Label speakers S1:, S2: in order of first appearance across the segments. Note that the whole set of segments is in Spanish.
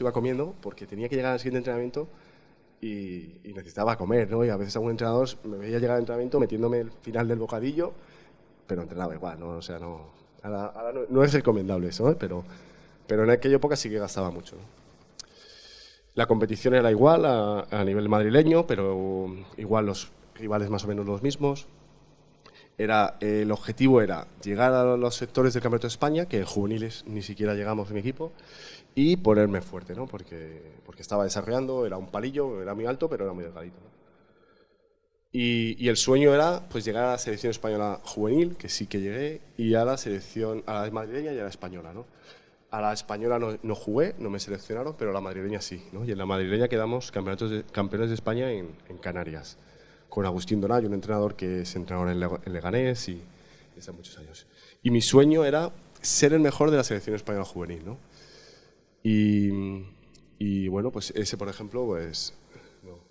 S1: iba comiendo porque tenía que llegar al siguiente entrenamiento y necesitaba comer, ¿no? Y a veces algún entrenador me veía llegar al entrenamiento metiéndome el final del bocadillo, pero entrenaba igual, ¿no? O sea, no, ahora no es recomendable eso, ¿eh? Pero en aquella época sí que gastaba mucho, ¿no? La competición era igual a nivel madrileño, pero igual los rivales más o menos los mismos. El objetivo era llegar a los sectores del Campeonato de España, que en juveniles ni siquiera llegamos en mi equipo, y ponerme fuerte, ¿no? Porque estaba desarrollando, era un palillo, era muy alto, pero era muy delgadito, ¿no? Y el sueño era pues llegar a la selección española juvenil, que sí que llegué, y a la selección, a la madrileña y a la española, ¿no? A la española no jugué, no me seleccionaron, pero a la madrileña sí, ¿no? Y en la madrileña quedamos campeones de España en Canarias, con Agustín Donayo, un entrenador que es entrenador en Leganés y hace muchos años. Y mi sueño era ser el mejor de la selección española juvenil, ¿no? Y bueno, pues ese, por ejemplo, pues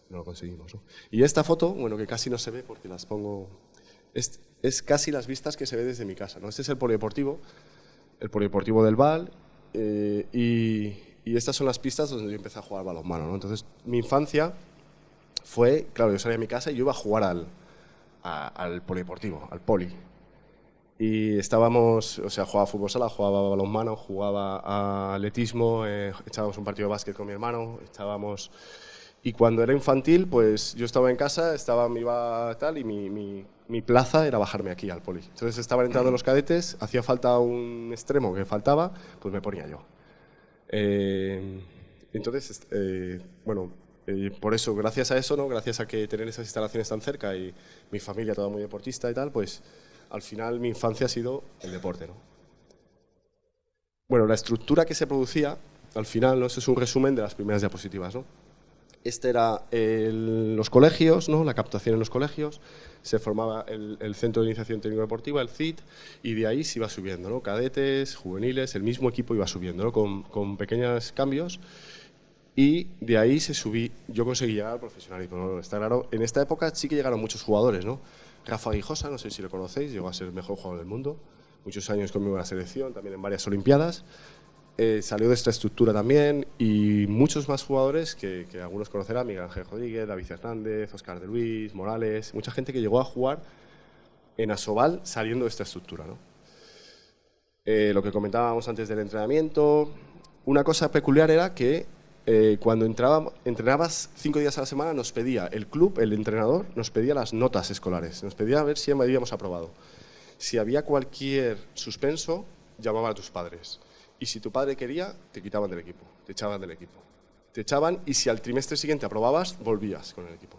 S1: no lo conseguimos, ¿no? Y esta foto, bueno, que casi no se ve porque las pongo... Es casi las vistas que se ve desde mi casa, ¿no? Este es el polideportivo del Val, y estas son las pistas donde yo empecé a jugar balonmano, ¿no? Entonces, mi infancia fue, claro, yo salía de mi casa y yo iba a jugar al polideportivo, al poli. Y estábamos, o sea, jugaba fútbol sala, jugaba balonmano, jugaba a atletismo, echábamos un partido de básquet con mi hermano, estábamos... Y cuando era infantil, pues yo estaba en casa, me iba tal, y mi plaza era bajarme aquí al poli. Entonces estaban entrando los cadetes, hacía falta un extremo que faltaba, pues me ponía yo. Eh, entonces, bueno, por eso, gracias a eso, ¿no? Gracias a que tener esas instalaciones tan cerca y mi familia toda muy deportista y tal, pues al final mi infancia ha sido el deporte, ¿no? Bueno, la estructura que se producía, al final, ¿no? Eso es un resumen de las primeras diapositivas, ¿no? Este era los colegios, ¿no? La captación en los colegios, se formaba el Centro de Iniciación Técnico-Deportiva, el CIT, y de ahí se iba subiendo, ¿no? Cadetes, juveniles, el mismo equipo iba subiendo, ¿no? Con pequeños cambios, y de ahí yo conseguí llegar al profesionalismo, ¿no? Está claro, en esta época sí que llegaron muchos jugadores, ¿no? Rafa Guijosa, no sé si lo conocéis, llegó a ser el mejor jugador del mundo, muchos años conmigo en la selección, también en varias olimpiadas. Salió de esta estructura también, y muchos más jugadores que algunos conocerán: Miguel Ángel Rodríguez, David Hernández, Óscar de Luis, Morales, mucha gente que llegó a jugar en Asobal saliendo de esta estructura, ¿no? Lo que comentábamos antes del entrenamiento, una cosa peculiar era que cuando entrenabas 5 días a la semana, nos pedía el club, el entrenador, nos pedía las notas escolares, nos pedía a ver si habíamos aprobado. Si había cualquier suspenso, llamaba a tus padres. Y si tu padre quería, te quitaban del equipo, te echaban del equipo. Te echaban, y si al trimestre siguiente aprobabas, volvías con el equipo.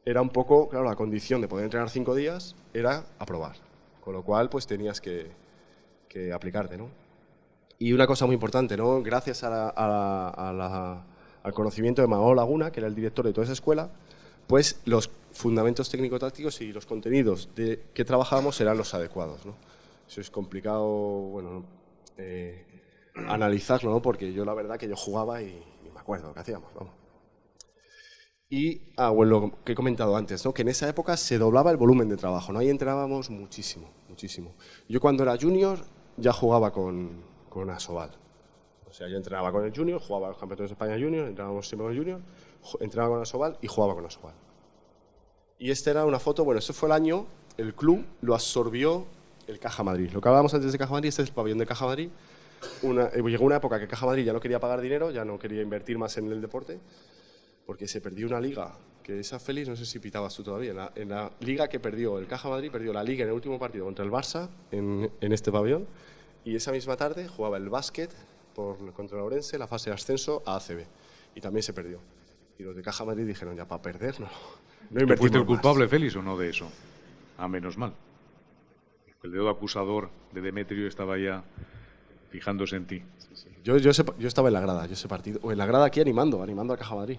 S1: Era un poco, claro, la condición de poder entrenar 5 días era aprobar. Con lo cual, pues tenías que aplicarte, ¿no? Y una cosa muy importante, ¿no? Gracias al conocimiento de Manolo Laguna, que era el director de toda esa escuela, pues los fundamentos técnico-tácticos y los contenidos que trabajábamos eran los adecuados, ¿no? Eso es complicado, bueno, analizarlo, ¿no? Porque yo la verdad que yo jugaba y ni me acuerdo lo que hacíamos, vamos. Y, bueno, lo que he comentado antes, ¿no? Que en esa época se doblaba el volumen de trabajo, ¿no? Ahí entrenábamos muchísimo, muchísimo. Yo cuando era junior ya jugaba con Asobal. O sea, yo entrenaba con el junior, jugaba a los campeonatos de España junior, entrenábamos siempre con el junior, entrenaba con Asobal y jugaba con Asobal. Y esta era una foto, bueno, este fue el año, el club lo absorbió el Caja Madrid. Lo que hablábamos antes de Caja Madrid, este es el pabellón de Caja Madrid. Llegó una época que Caja Madrid ya no quería pagar dinero, ya no quería invertir más en el deporte, porque se perdió una liga, que esa Félix, no sé si pitabas tú todavía, en la liga que perdió el Caja Madrid, perdió la liga en el último partido contra el Barça, en este pabellón, y esa misma tarde jugaba el básquet contra el Ourense, la fase de ascenso a ACB, y también se perdió. Y los de Caja Madrid dijeron, ya para perder, no
S2: ¿Tú fuiste el
S1: invertimos
S2: culpable,
S1: más.
S2: Félix, o no de eso? Menos mal. El dedo acusador de Demetrio estaba ya fijándose en ti.
S1: Yo estaba en la grada, yo ese partido, o en la grada aquí animando a Caja Madrid.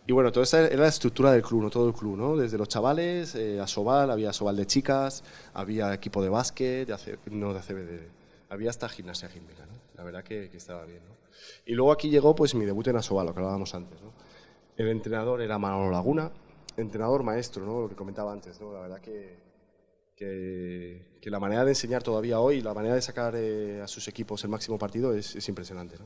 S1: Y bueno, toda esta era la estructura del club, ¿no? Todo el club, ¿no? Desde los chavales, Asobal, había Asobal de chicas, había equipo de básquet, no de ACB, había hasta gimnasia rítmica, ¿no? La verdad que estaba bien, ¿no? Y luego aquí llegó pues mi debut en Asobal, lo que hablábamos antes, ¿no? El entrenador era Manolo Laguna, entrenador maestro, ¿no? Lo que comentaba antes, ¿no? La verdad que la manera de enseñar todavía hoy, la manera de sacar a sus equipos el máximo partido es impresionante, ¿no?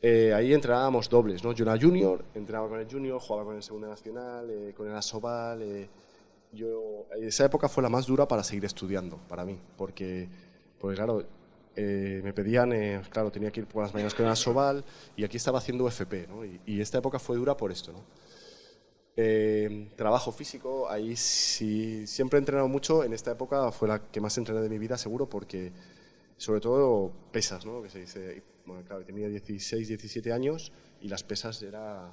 S1: Ahí entrenábamos dobles, ¿no? Yo era junior, entrenaba con el junior, jugaba con el segunda nacional, con el Asobal. Esa época fue la más dura para seguir estudiando, para mí, porque claro, me pedían, claro, tenía que ir por las mañanas con el Asobal y aquí estaba haciendo FP, ¿no? Y esta época fue dura por esto, ¿no? Trabajo físico, ahí sí, siempre he entrenado mucho, en esta época fue la que más entrené de mi vida, seguro, porque sobre todo pesas, ¿no? Que se dice, bueno, claro, tenía 16, 17 años y las pesas era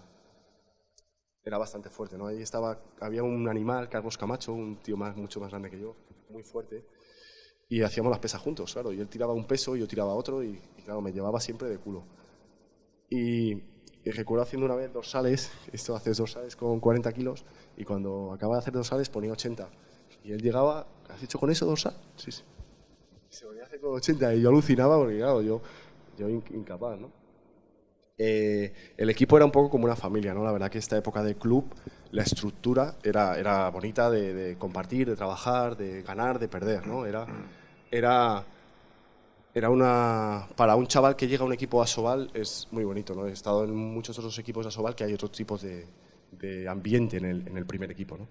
S1: bastante fuerte, ¿no? Ahí había un animal, Carlos Camacho, un tío mucho más grande que yo, muy fuerte, y hacíamos las pesas juntos, claro, y él tiraba un peso y yo tiraba otro y claro, me llevaba siempre de culo. Y recuerdo haciendo una vez dorsales, esto haces dorsales con 40 kilos, y cuando acababa de hacer dorsales ponía 80. Y él llegaba, ¿has hecho con eso dorsal? Sí, sí. Y se volvía a hacer con 80 y yo alucinaba porque, claro, yo incapaz, ¿no? El equipo era un poco como una familia, ¿no? La verdad que esta época de club, la estructura era bonita de compartir, de trabajar, de ganar, de perder, ¿no? Era para un chaval que llega a un equipo Asobal es muy bonito, ¿no? He estado en muchos otros equipos de Asobal que hay otros tipos de ambiente en el primer equipo, ¿no?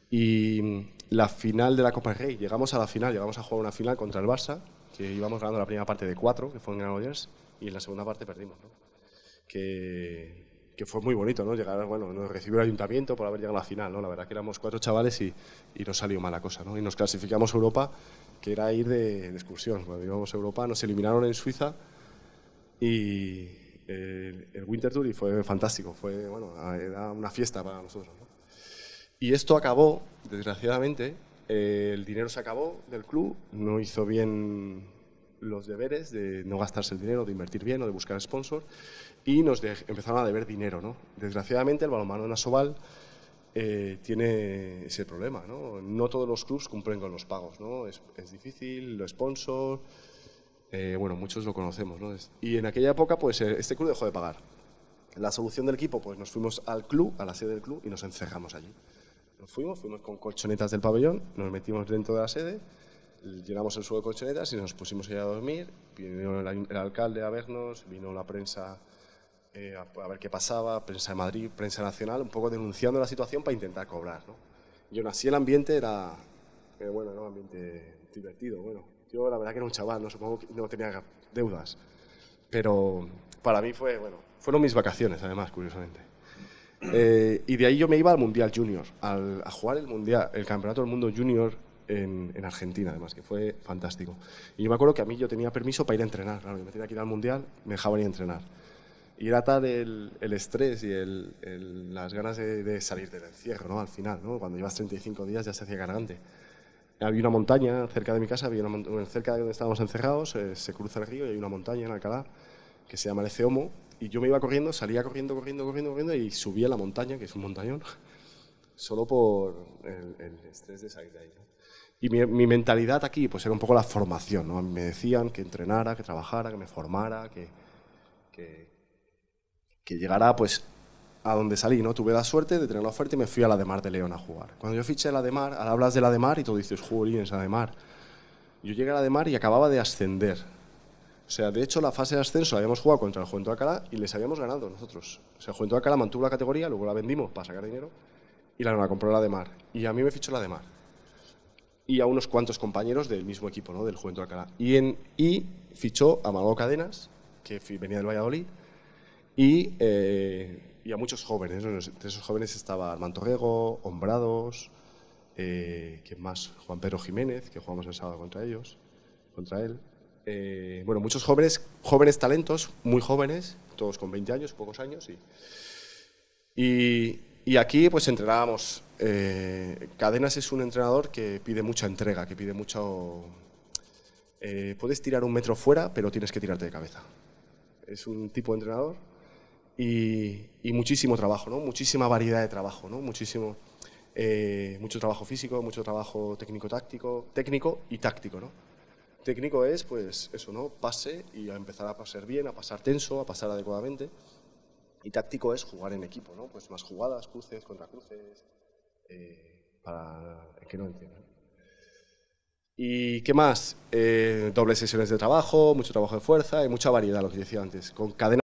S1: Y la final de la Copa del Rey, llegamos a la final, llegamos a jugar una final contra el Barça, que íbamos ganando la primera parte de 4, que fue en Granollers, y en la segunda parte perdimos, ¿no? Que fue muy bonito, ¿no? Llegar, bueno, nos recibió el ayuntamiento por haber llegado a la final, ¿no? La verdad que éramos 4 chavales y nos salió mala cosa, ¿no? Y nos clasificamos a Europa, que era ir de excursión. Cuando íbamos a Europa nos eliminaron en Suiza y el Winter Tour y fue fantástico, fue, bueno, era una fiesta para nosotros, ¿no? Y esto acabó, desgraciadamente, el dinero se acabó del club, no hizo bien los deberes de no gastarse el dinero, de invertir bien o de buscar sponsor y empezaron a deber dinero, ¿no? Desgraciadamente el balonmano en Asobal tiene ese problema, ¿no? No todos los clubs cumplen con los pagos, ¿no? Es difícil, los sponsors, bueno, muchos lo conocemos, ¿no? Y en aquella época, pues este club dejó de pagar. La solución del equipo, pues nos fuimos al club, a la sede del club y nos encerramos allí. Nos fuimos con colchonetas del pabellón, nos metimos dentro de la sede, llenamos el suelo de colchonetas y nos pusimos allá a dormir. Vino el alcalde a vernos, vino la prensa a ver qué pasaba, prensa de Madrid, prensa nacional, un poco denunciando la situación para intentar cobrar, ¿no? Y aún así el ambiente bueno, era un ambiente divertido. Bueno, yo la verdad que era un chaval, no supongo que no tenía deudas, pero para mí fueron mis vacaciones, además, curiosamente. Y de ahí yo me iba al Mundial Junior, a jugar el Campeonato del Mundo Junior en Argentina, además, que fue fantástico. Y yo me acuerdo que a mí yo tenía permiso para ir a entrenar, claro, yo me tenía que ir al Mundial, me dejaban ir a entrenar. Y era tal el estrés y las ganas de salir del encierro, ¿no? Al final, ¿no? Cuando llevas 35 días ya se hacía cargante. Había una montaña cerca de mi casa, cerca de donde estábamos encerrados, se cruza el río y hay una montaña en Alcalá que se llama el Eceomo, y yo me iba corriendo, salía corriendo y subía la montaña, que es un montañón, solo por el estrés de salir de ahí, ¿no? Y mi mentalidad aquí pues era un poco la formación, ¿no? A mí me decían que entrenara, que trabajara, que me formara, que llegara pues a donde salí, ¿no? Tuve la suerte de tener la oferta y me fui a la de Mar de León a jugar. Cuando yo fiché la de Mar, ahora hablas de la de Mar y tú dices, jolín, la de Mar. Yo llegué a la de Mar y acababa de ascender. O sea, de hecho, la fase de ascenso la habíamos jugado contra el Juventud Alcalá y les habíamos ganado nosotros. O sea, el Juventud Alcalá mantuvo la categoría, luego la vendimos para sacar dinero y la compró la de Mar. Y a mí me fichó la de Mar. Y a unos cuantos compañeros del mismo equipo, ¿no? Del Juventud Alcalá. Y fichó a Manolo Cadenas, que venía del Valladolid, y a muchos jóvenes, ¿no? Entre esos jóvenes estaba Armando Torrego, Hombrados, ¿quién más? Juan Pedro Jiménez, que jugamos el sábado contra él. Bueno, muchos jóvenes talentos, muy jóvenes, todos con 20 años, pocos años. Y aquí pues entrenábamos. Cadenas es un entrenador que pide mucha entrega, que pide mucho... puedes tirar un metro fuera, pero tienes que tirarte de cabeza. Es un tipo de entrenador y muchísimo trabajo, ¿no? Muchísima variedad de trabajo, ¿no? Mucho trabajo físico, mucho trabajo técnico y táctico, ¿no? Técnico es, pues, eso, ¿no? Pase y a empezar a pasar bien, a pasar tenso, a pasar adecuadamente. Y táctico es jugar en equipo, ¿no? Pues más jugadas, cruces, contracruces, para el que no entienda. ¿Y qué más? Dobles sesiones de trabajo, mucho trabajo de fuerza y mucha variedad, lo que decía antes. Con cadenas